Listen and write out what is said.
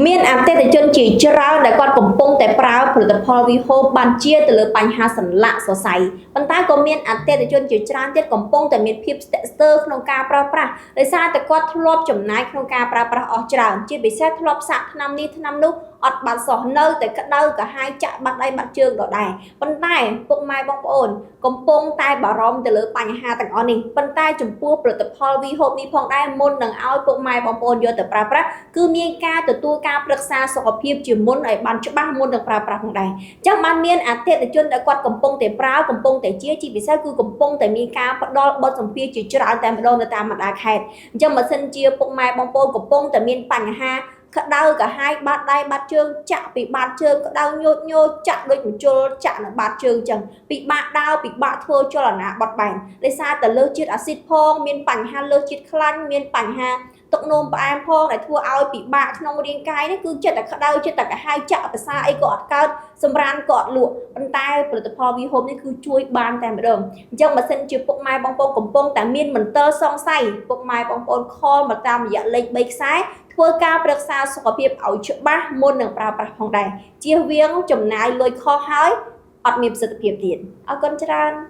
មានអតិថិជនជាច្រើនដែលគាត់កំពុងតែប្រើផលិតផល Vivo បានជាទៅលើបញ្ហាសន្លាក់សរសៃប៉ុន្តែក៏មានអតិថិជនជាច្រើនទៀតកំពុងតែមានភាពស្ទាក់ស្ទើរក្នុងការប្រើប្រាស់ដោយសារតែគាត់ធ្លាប់ចំណាយក្នុងការប្រើប្រាស់អស់ច្រើនជាពិសេសធ្លាប់សាកថ្នាំនេះថ្នាំនោះអត់បាត់សោះនៅតែក្តៅកាហាយចាក់បាត់ដៃបាត់ជើងដដែលប៉ុន្តែពុកម៉ែបងប្អូនកំពុងតែបារម្ភទៅលើបញ្ហាទាំងអស់នេះប៉ុន្តែចំពោះផលិតផល Vivo នេះផងដែរមុននឹងឲ្យពុកម៉ែបងប្អូនយកទៅប្រើប្រាស់គឺមានការទទួលការប្រឹក្សាសុខភាពជាមុនឲ្យបានច្បាស់មុននឹងប្រើប្រាស់ផងដែរអញ្ចឹងបានមានអតិថិជនដែលគាត់កំពុងតែប្រើកំពុងតែជាពិសេសគឺកំពុងតែមានការផ្ដល់បទសម្ភាសជាច្រើនតែម្ដងនៅតាមបណ្ដាខេត្តអញ្ចឹងបើសិនជាពុកម៉ែបងប្អូនកំពុងតែមានបញ្ហាក្តៅកាហាយបាត់ដៃបាត់ជើងចាក់ពីបាតជើងក្តៅញោចចាក់ដូចមជុលចាក់នៅបាតជើងអញ្ចឹងពិបាកដើរពិបាកធ្វើចលនាបត់បែនដោយសារតែលើសជាតិអាស៊ីតផងមានបញ្ហាលើសជាតិខ្លាញ់មានបញ្ហាទឹកនោមផ្អែមផងដែលធ្វើឲ្យពិបាកក្នុងរាងកាយនេះគឺចិត្តតែក្តៅចិត្តតែកាហាយចាក់ភាសាអីក៏អត់កើតសម្រានក៏អត់លក់ប៉ុន្តែផលិតផល Vivo នេះគឺជួយបានតែម្ដងអញ្ចឹងបើសិនជាពុកម៉ែបងប្អូនកំពុងតែមានមន្ទិលសង្ស័យពុកម៉ែបងប្អូនខលមកតាមរយៈលេខ3ខ្សែធ្វើការប្រឹក្សាសុខភាពឲ្យច្បាស់មុននឹងប្រើប្រាស់ផងដែរជៀសវាងចំណាយលុយខុសហើយអត់មានប្រសិទ្ធភាពទៀតអរគុណច្រើន